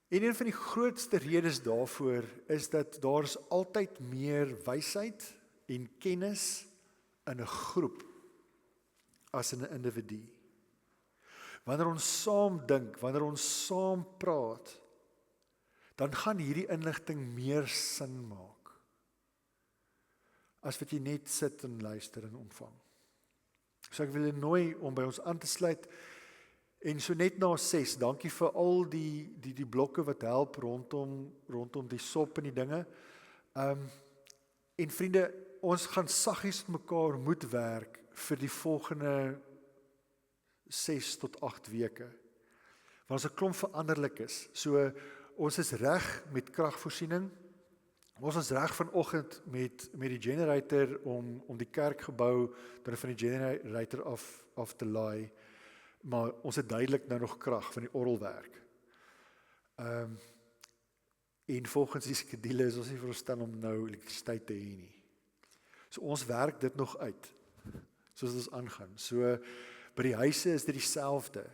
En een van die grootste redes daarvoor is dat daar is altyd meer wysheid en kennis in 'n groep as in 'n individu. Wanneer ons saam dink, wanneer ons saam praat, dan gaan hierdie inligting meer sin maak as wat jy net sit en luister en ontvang. So ek wil julle nooi om by ons aan te sluit. En so net na 6, dankie vir al die blokke wat help rondom die sop en die dinge. En vriende, ons gaan saggies met mekaar moet werk vir die volgende 6 tot 8 weke. Want ons 'n klomp veranderlik is. So ons is reg met kragvoorsiening. Ons is reg vanoggend met die generator om die kerkgebou dan van die generator af te laai. Maar ons het duidelik nou nog krag van die orgelwerk. En volgens die skedule is ons nie verstaan om nou elektrisiteit te hê nie. So ons werk dit nog uit, soos ons aangaan. So by die huise is dit dieselfde.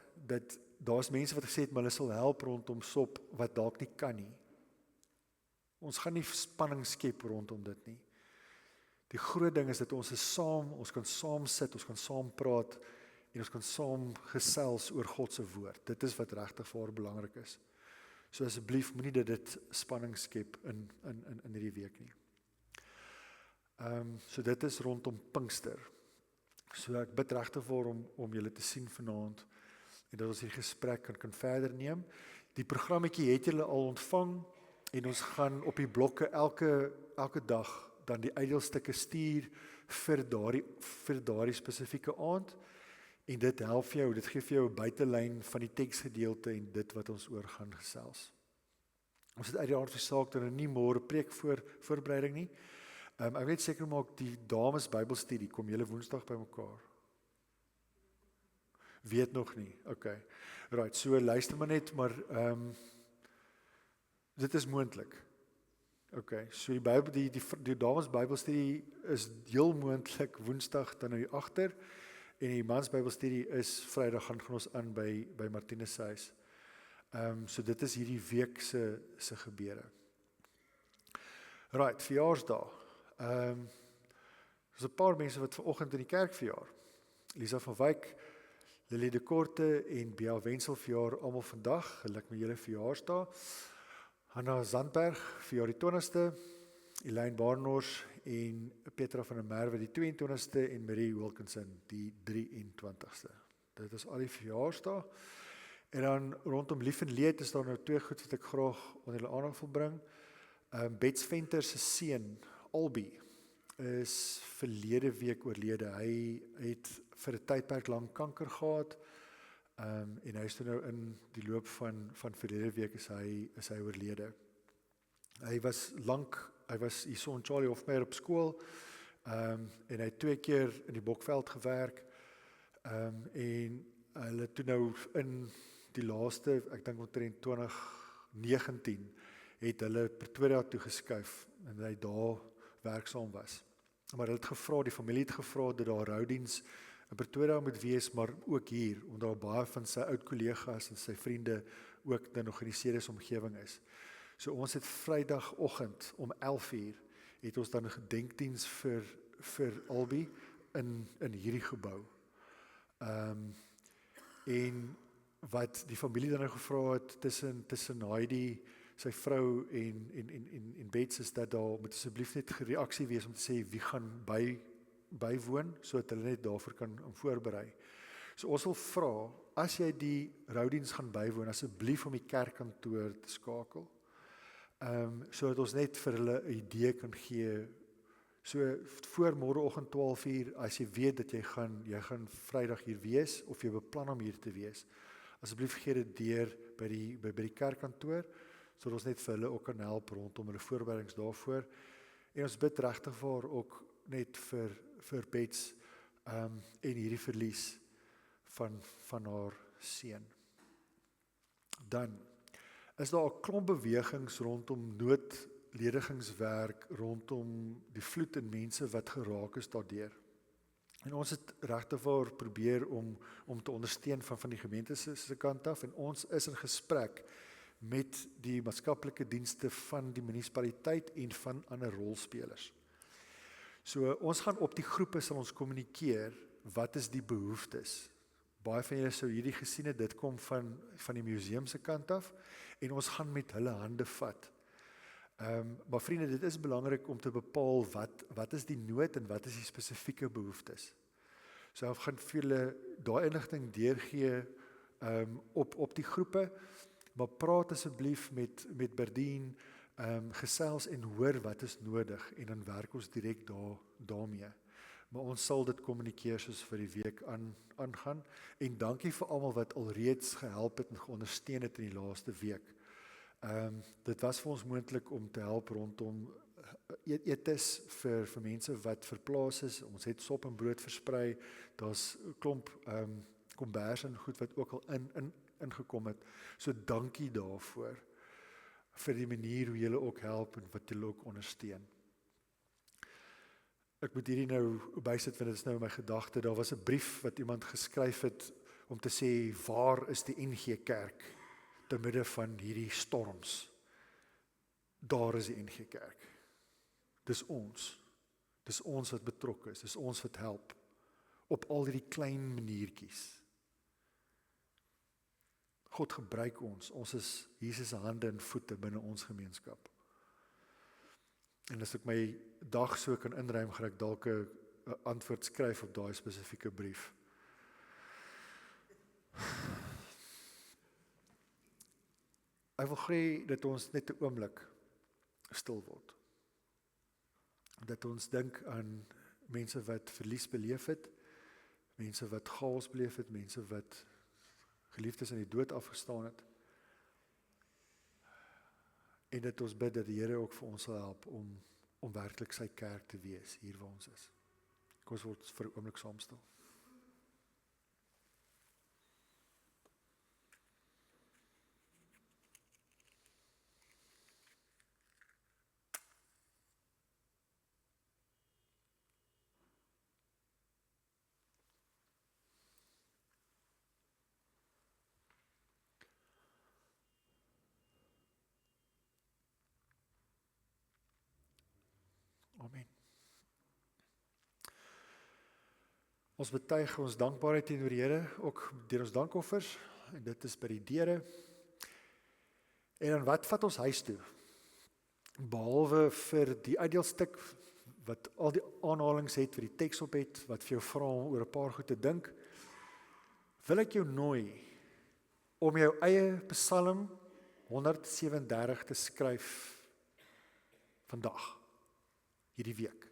Daar's mense wat gesê het, maar hulle sal help rondom sop wat dalk nie kan nie. Ons gaan nie spanning skep rondom dit nie. Die groot ding is dat ons is saam, ons kan saam sit, ons kan saam praat, en ons kan saam gesels oor God se woord. Dit is wat regtig vir haar belangrik is. So asseblief moenie dit spanning skep in hierdie week nie. So dit is rondom Pinkster. So ek bid regtig vir om julle te sien vanaand en dat ons hierdie gesprek kan verder neem. Die programmetjie het julle al ontvang en ons gaan op die blokke elke dag dan die uitdeelstukke stuur vir daardie spesifieke aand. En dit help vir jou, dit gee vir jou 'n buitelyn van die teksgedeelte en dit wat ons oor gaan gesels. Ons het uit die aard van die saak dan nie môre preek voorbereiding nie. Ek weet seker maak die dames Bybelstudie kom julle Woensdag by mekaar. Weet nog nie. Okay. Right, so luister maar net, maar dit is moontlik. Okay, so die dames Bybelstudie is heel moontlik Woensdag dan nou hier agter en die mans Bybelstudie is Vrydag gaan ons aan by Martinus se huis. So dit is hierdie week se gebeure. Right, verjaarsdae. Daar's 'n paar mense wat vanoggend in die kerk verjaar. Lisa van Wyk, Lily de Korte en Bea Wenzel verjaar almal vandag. Geluk met julle verjaarsdae. Hanna Zandberg verjaar die 20ste, Elaine Barnors en Petra van der Merwe die 22ste en Marie Wilkinson die 23ste. Dit is al die verjaarsdae. En dan rondom lief en leed is daar nou 2 goed wat ek graag onder julle aandag wil bring. Bets Venter se seun, Albie, is verlede week oorlede. Hy het vir 'n tydperk lank kanker gehad. En hy is toe nou in die loop van verlede week is hy oorlede. Hy was hier so in Charlie Hofmeyer op skool, en hy het 2 keer in die Bokveld gewerk, en hulle toe nou in die laaste, ek dink omtrent 2019, het hulle Pretoria toe geskuif, en hy daar werksaam was. Maar hulle het gevra, die familie het gevra, dat daar roudiens in Pretoria moet wees, maar ook hier, omdat daar baie van sy oud-kollegas en sy vriende ook in 'n georganiseerde omgewing is. So ons het Vrydagoggend om 11:00 het ons dan 'n gedenkdiens vir Albie in hierdie gebou. En wat die familie dan nou gevra het tussen Heidi, sy vrou en Bets, is dat daar moet asseblief net reaksie wees om te sê wie gaan bywoon, sodat hulle net daarvoor kan voorberei. So ons wil vra, as jy die roudiens gaan bywoon, asseblief om die kerkkantoor te skakel, sodat ons net vir hulle 'n idee kan gee. So voor môreoggend 12:00, as jy weet dat jy gaan Vrydag hier wees, of jy beplan om hier te wees, asseblief gee dit deur by die kerkkantoor, sodat ons net vir hulle ook kan help rondom hulle voorbereidings daarvoor. En ons bid regtig vir ook net vir Bets, en hierdie verlies van haar seun. Dan is daar 'n klomp bewegings rondom noodledigingswerk, rondom die vloed en mense wat geraak is daardeur. En ons het regtig probeer om te ondersteun van die gemeente se kant af, en ons is in gesprek met die maatskaplike dienste van die munisipaliteit en van ander rolspelers. So ons gaan op die groepe sal ons kommunikeer, wat is die behoeftes. Baie van julle sou hierdie gesien het, dit kom van die museum se kant af, en ons gaan met hulle hande vat. Maar vriende, dit is belangrik om te bepaal wat is die nood en wat is die spesifieke behoeftes. So ek gaan vir julle daai inligting deurgee op die groepe, maar praat asseblief met Berdien, gesels en hoor wat is nodig, en dan werk ons direk daarmee. Maar ons sal dit kommunikeer soos vir die week aangaan, en dankie vir almal wat alreeds gehelp het en geondersteun het in die laaste week. Dit was vir ons moontlik om te help rondom eetes vir mense wat verplaas is. Ons het sop en brood versprei, daar's 'n klomp kombers en goed wat ook al ingekom het. So dankie daarvoor, vir die manier hoe julle ook help en wat julle ook ondersteun. Ek moet hierdie nou bysit, want dit is nou in my gedagte. Daar was 'n brief wat iemand geskryf het om te sê, waar is die NG Kerk te midde van hierdie storms? Daar is die NG Kerk. Dis ons wat betrokke is, dis ons wat help, op al hierdie klein maniertjies. God gebruik ons is Jesus se hande en voete binne ons gemeenskap. En as ek my dag so kan inruim, gaan ek dalk 'n antwoord skryf op daai spesifieke brief. Ek wil graag dat ons net 'n oomblik stil word. Dat ons dink aan mense wat verlies beleef het, mense wat chaos beleef het, mense wat geliefdes in die dood afgestaan het. En dat ons bid dat die Here ook vir ons sal help om werklik sy kerk te wees hier waar ons is. Kom ons word vir 'n oomblik saam stil. Ons betuig ons dankbaarheid teenoor die Here, ook deur ons dankoffers, en dit is by die deure. En dan wat vat ons huis toe? Behalwe vir die uitdeelstuk, wat al die aanhalings het, wat die teks op het, wat vir jou vra om oor 'n paar goed te dink, wil ek jou nooi om jou eie Psalm 137 te skryf vandag, hierdie week.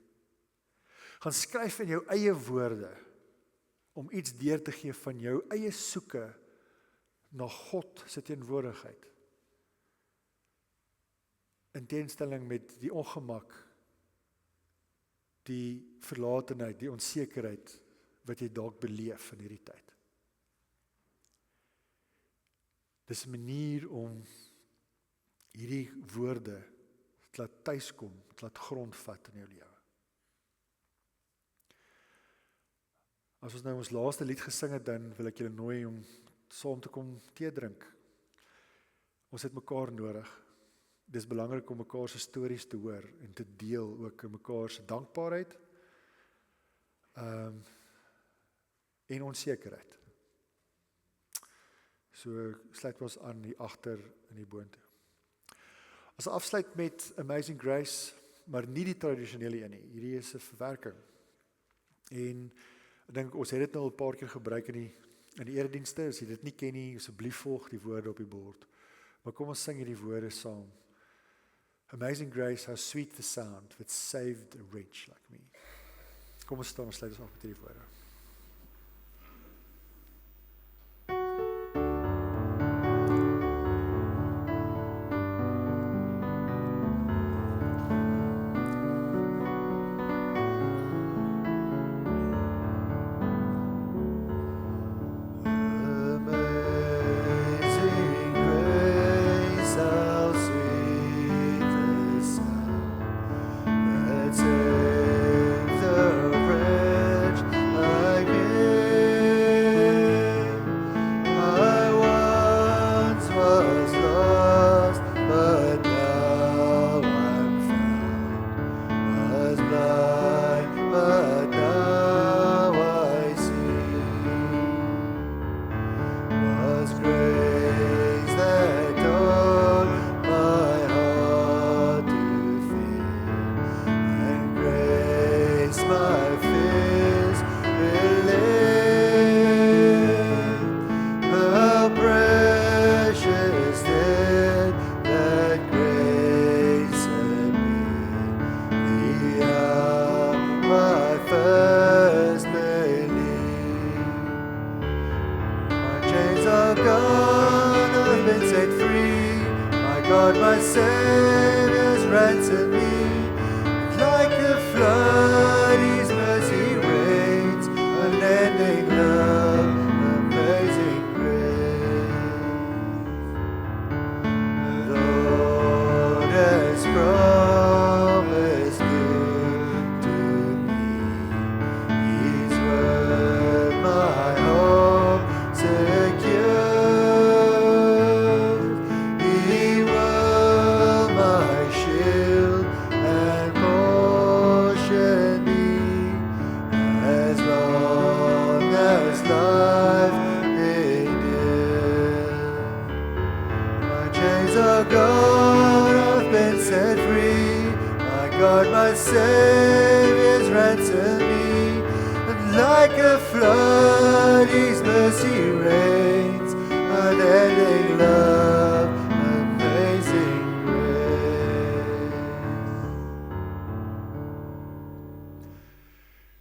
Gaan skryf in jou eie woorde, om iets deur te gee van jou eie soeke na God se teenwoordigheid. In teenstelling met die ongemak, die verlatenheid, die onsekerheid wat jy dalk beleef in hierdie tyd. Dis 'n manier om hierdie woorde te laat tuiskom, te laat grondvat in jou lewe. As ons nou ons laaste lied gesing het, dan wil ek julle nooi om saam te kom tee drink. Ons het mekaar nodig. Dis belangrik om mekaar se stories te hoor en te deel ook in mekaar se dankbaarheid en onsekerheid. So sluit ons aan hier agter in die boontoe. Ons afsluit met Amazing Grace, maar nie die tradisionele een nie. Hierdie is 'n verwerking. En ek dink ons het dit nou al 'n paar keer gebruik in die eredienste. As jy dit nie ken nie, asseblief volg die woorde op die bord. Maar kom ons sing hierdie woorde saam. Amazing grace, how sweet the sound that saved a wretch like me. Kom ons staan, ons sluit ons af met hierdie woorde.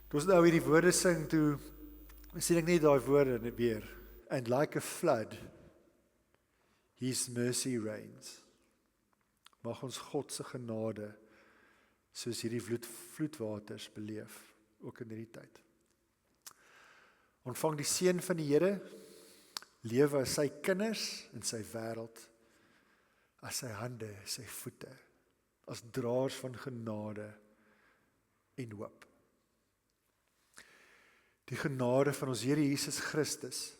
Toe ons nou hierdie woorde sing, toe sien ek net daai woorde weer. And like a flood, His mercy reigns. Mag ons God se genade soos hierdie vloedwaters beleef, ook in hierdie tyd. Ontvang die seën van die Here, lewe as sy kinders in sy wêreld, as sy hande, sy voete, as draers van genade en hoop. Die genade van ons Here Jesus Christus,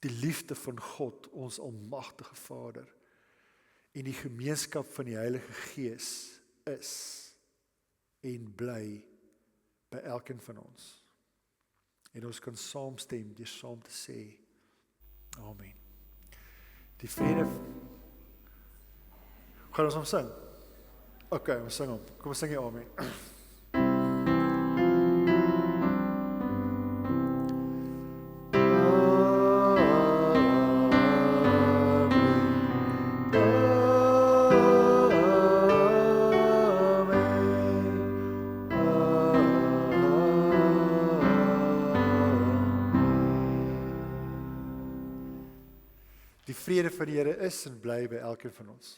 die liefde van God, ons almagtige Vader, en die gemeenskap van die Heilige Gees is en bly by elkeen van ons. en ons kan saamstem deur saam te sê, Amen. Die vrede, gaan ons hom sing? OK, ons sing hom. Kom ons sing die Amen. Die vrede van die Here is en bly by elkeen van ons.